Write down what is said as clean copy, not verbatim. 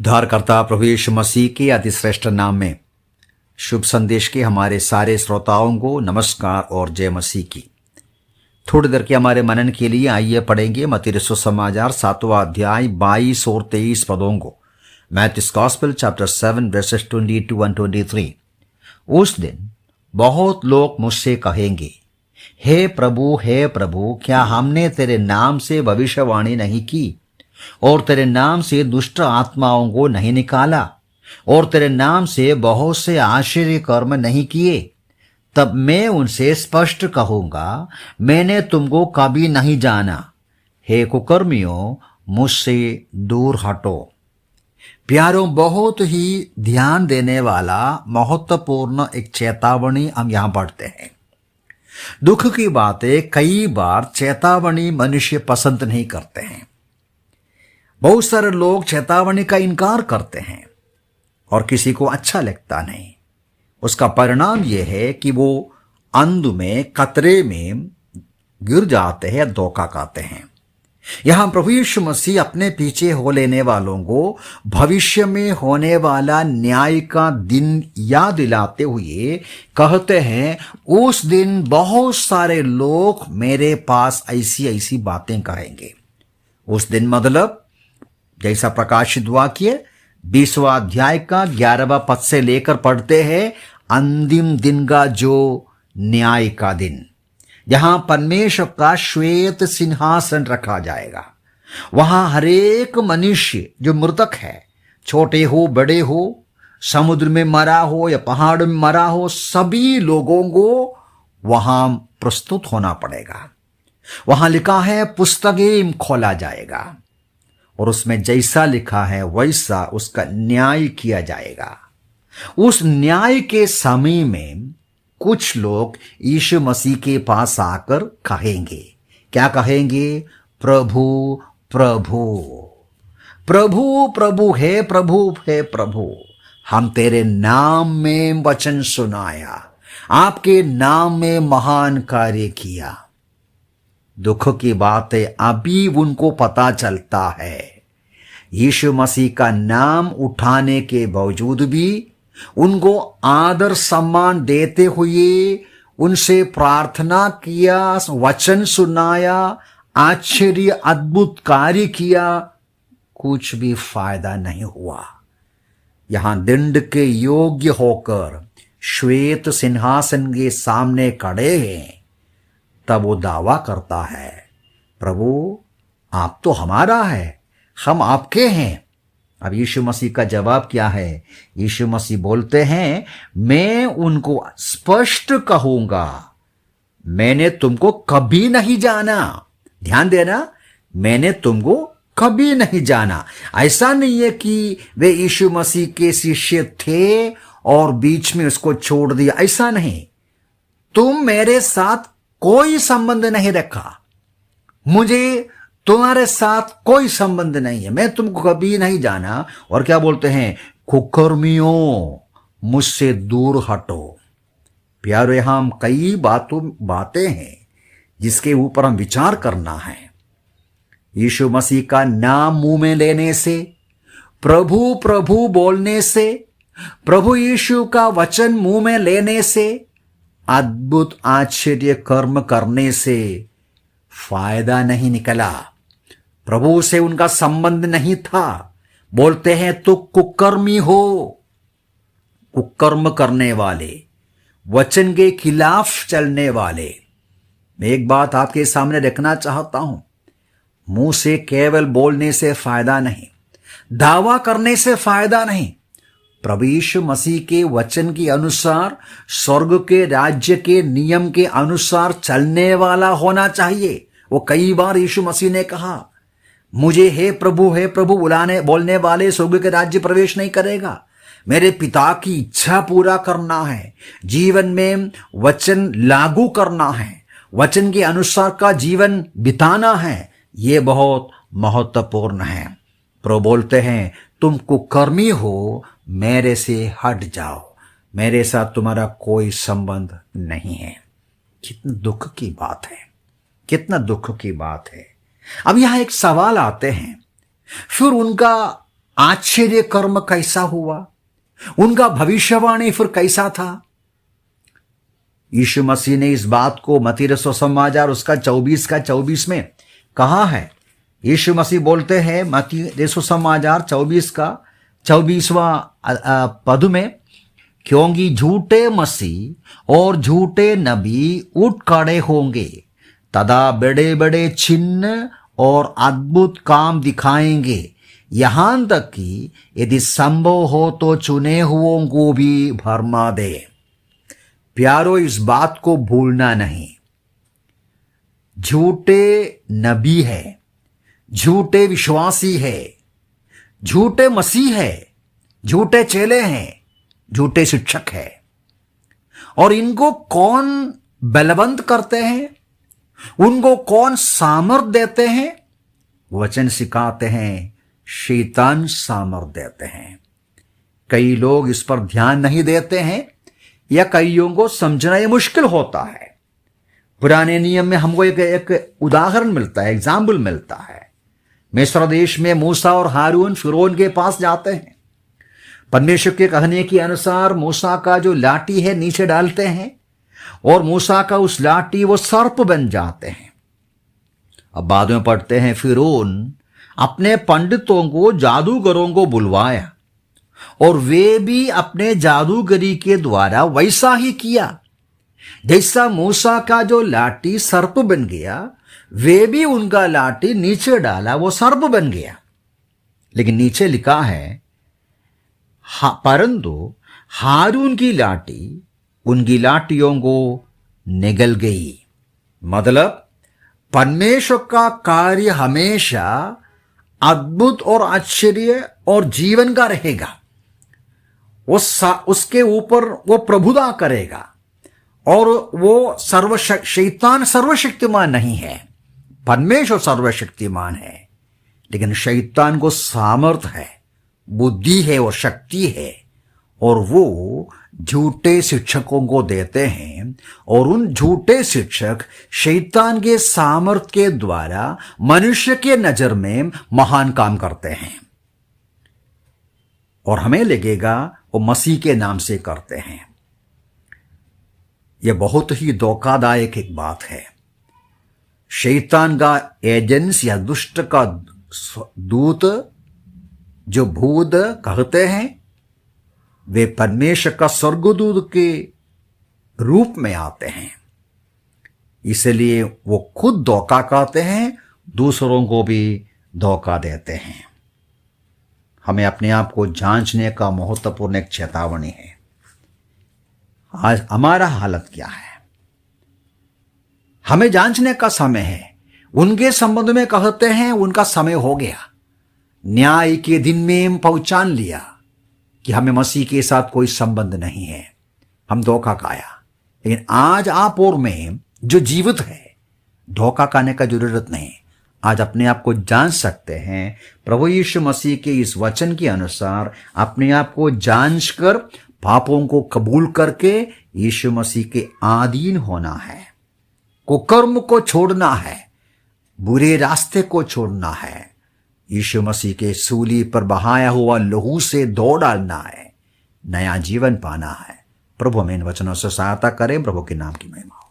उद्धारकर्ता प्रभु यीशु मसीह के अति श्रेष्ठ नाम में शुभ संदेश के हमारे सारे श्रोताओं को नमस्कार और जय मसीह की। थोड़ी देर के हमारे मनन के लिए आइए पढ़ेंगे मत्ती रचित सुसमाचार 7वां अध्याय 22 और 23 पदों को। Matthew's gospel chapter 7 verses 22 and 23। उस दिन बहुत लोग मुझसे कहेंगे, हे प्रभु, क्या हमने तेरे नाम से भविष्यवाणी नहीं की और तेरे नाम से दुष्ट आत्माओं को नहीं निकाला और तेरे नाम से बहुत से आश्चर्य कर्म नहीं किए? तब मैं उनसे स्पष्ट कहूंगा, मैंने तुमको कभी नहीं जाना। हे कुकर्मियों, मुझसे दूर हटो। प्यारों, बहुत ही ध्यान देने वाला महत्वपूर्ण एक चेतावनी हम यहां पढ़ते हैं। दुख की बातें कई बार चेतावनी मनुष्य पसंद नहीं करते हैं। बहुत सारे लोग चेतावनी का इनकार करते हैं और किसी को अच्छा लगता नहीं। उसका परिणाम यह है कि वो अंध में कतरे में गिर जाते हैं, धोखा खाते हैं। यहां प्रभु यीशु मसीह अपने पीछे हो लेने वालों को भविष्य में होने वाला न्याय का दिन याद दिलाते हुए कहते हैं, उस दिन बहुत सारे लोग मेरे पास ऐसी ऐसी बातें कहेंगे। उस दिन मतलब जैसा प्रकाशित वाक्य 20वां अध्याय का 11वां पद से लेकर पढ़ते हैं, अंतिम दिन का जो न्याय का दिन, यहां परमेश्वर का श्वेत सिंहासन रखा जाएगा। वहां हरेक मनुष्य जो मृतक है, छोटे हो बड़े हो, समुद्र में मरा हो या पहाड़ में मरा हो, सभी लोगों को वहां प्रस्तुत होना पड़ेगा। वहां लिखा है पुस्तकें खोला जाएगा और उसमें जैसा लिखा है वैसा उसका न्याय किया जाएगा। उस न्याय के समय में कुछ लोग यीशु मसीह के पास आकर कहेंगे, क्या कहेंगे? प्रभु प्रभु, प्रभु प्रभु, हे प्रभु, हम तेरे नाम में वचन सुनाया, आपके नाम में महान कार्य किया। दुख की बात है, अभी उनको पता चलता है यीशु मसीह का नाम उठाने के बावजूद भी उनको आदर सम्मान देते हुए उनसे प्रार्थना किया, वचन सुनाया, आश्चर्य अद्भुत कार्य किया, कुछ भी फायदा नहीं हुआ। यहां दंड के योग्य होकर श्वेत सिंहासन के सामने खड़े हैं, तब वो दावा करता है, प्रभु आप तो हमारा है, हम आपके हैं। अब यीशु मसीह का जवाब क्या है? यीशु मसीह बोलते हैं, मैं उनको स्पष्ट कहूंगा, मैंने तुमको कभी नहीं जाना। ध्यान देना, मैंने तुमको कभी नहीं जाना। ऐसा नहीं है कि वे यीशु मसीह के शिष्य थे और बीच में उसको छोड़ दिया, ऐसा नहीं। तुम मेरे साथ कोई संबंध नहीं रखा, मुझे तुम्हारे साथ कोई संबंध नहीं है, मैं तुमको कभी नहीं जाना। और क्या बोलते हैं? कुकर्मियों, मुझसे दूर हटो। प्यारो, यहां कई बातें हैं जिसके ऊपर हम विचार करना है। यीशु मसीह का नाम मुंह में लेने से, प्रभु प्रभु बोलने से, प्रभु यीशु का वचन मुंह में लेने से, अद्भुत आश्चर्य कर्म करने से फायदा नहीं निकला। प्रभु से उनका संबंध नहीं था। बोलते हैं तो कुकर्मी हो, कुकर्म करने वाले, वचन के खिलाफ चलने वाले। मैं एक बात आपके सामने रखना चाहता हूं, मुंह से केवल बोलने से फायदा नहीं, दावा करने से फायदा नहीं। प्रभु यीशु मसीह के वचन के अनुसार, स्वर्ग के राज्य के नियम के अनुसार चलने वाला होना चाहिए। वो कई बार यीशु मसीह ने कहा, मुझे हे प्रभु बोलने वाले स्वर्ग के राज्य प्रवेश नहीं करेगा। मेरे पिता की इच्छा पूरा करना है, जीवन में वचन लागू करना है, वचन के अनुसार का जीवन बिताना है। ये बहुत महत्वपूर्ण है। प्रभु बोलते हैं, तुम कुकर्मी हो, मेरे से हट जाओ, मेरे साथ तुम्हारा कोई संबंध नहीं है। कितना दुख की बात है, कितना दुख की बात है। अब यहां एक सवाल आते हैं, फिर उनका आश्चर्य कर्म कैसा हुआ, उनका भविष्यवाणी फिर कैसा था। यीशु मसीह ने इस बात को मत्ती सुसमाचार उसका 24 में कहा है। यीशु मसीह बोलते हैं मत्ती सुसमाचार 24 का 24वां पद में, क्योंकि झूठे मसीह और झूठे नबी उठ खड़े होंगे, तदा बड़े बड़े चिन्ह और अद्भुत काम दिखाएंगे, यहां तक कि यदि संभव हो तो चुने हुओं को भी भरमा दे। प्यारो, इस बात को भूलना नहीं। झूठे नबी है, झूठे विश्वासी है, झूठे मसीह है, झूठे चेले हैं, झूठे शिक्षक है। और इनको कौन बलवंत करते हैं, उनको कौन सामर्थ देते हैं? वचन सिखाते हैं, शैतान सामर्थ देते हैं। कई लोग इस पर ध्यान नहीं देते हैं या कईयों को समझना यह मुश्किल होता है। पुराने नियम में हमको एक उदाहरण मिलता है, एग्जाम्पल मिलता है। मिस्र देश में मूसा और हारून फिरौन के पास जाते हैं। परमेश्वर के कहने के अनुसार मूसा का जो लाठी है नीचे डालते हैं और मूसा का उस लाठी वो सर्प बन जाते हैं। अब बाद में पढ़ते हैं, फिरौन अपने पंडितों को, जादूगरों को बुलवाया और वे भी अपने जादूगरी के द्वारा वैसा ही किया। जैसा मूसा का जो लाठी सर्प बन गया, वे भी उनका लाठी नीचे डाला, वो सर्प बन गया। लेकिन नीचे लिखा है, परंतु हारून की लाठी उनकी लाठियों को निगल गई। मतलब परमेश्वर का कार्य हमेशा अद्भुत और आश्चर्य और जीवन का रहेगा। उसके ऊपर वो प्रभुता करेगा। और वो शैतान सर्वशक्तिमान नहीं है, परमेश्वर सर्वशक्तिमान है। लेकिन शैतान को सामर्थ है, बुद्धि है और शक्ति है, और वो झूठे शिक्षकों को देते हैं। और उन झूठे शिक्षक शैतान के सामर्थ के द्वारा मनुष्य के नजर में महान काम करते हैं। और हमें लगेगा वो मसीह के नाम से करते हैं। यह बहुत ही धोखादायक एक बात है। शैतान का एजेंस या दुष्ट का दूत जो भूत कहते हैं, वे परमेश्वर का स्वर्गदूत के रूप में आते हैं। इसलिए वो खुद धोखा कहते हैं, दूसरों को भी धोखा देते हैं। हमें अपने आप को जांचने का महत्वपूर्ण एक चेतावनी है। आज हमारा हालत क्या है, हमें जांचने का समय है। उनके संबंध में कहते हैं उनका समय हो गया, न्याय के दिन में हम पहचान लिया कि हमें मसीह के साथ कोई संबंध नहीं है, हम धोखा खाया। लेकिन आज आप और मैं जो जीवित है, धोखा खाने का जरूरत नहीं। आज अपने आप को जांच सकते हैं। प्रभु यीशु मसीह के इस वचन के अनुसार अपने आप को जांच कर पापों को कबूल करके यीशु मसीह के अधीन होना है, कुकर्म को छोड़ना है, बुरे रास्ते को छोड़ना है, यीशु मसीह के सूली पर बहाया हुआ लहू से दौड़ डालना है, नया जीवन पाना है। प्रभु हमें इन वचनों से सहायता करें। प्रभु के नाम की महिमा।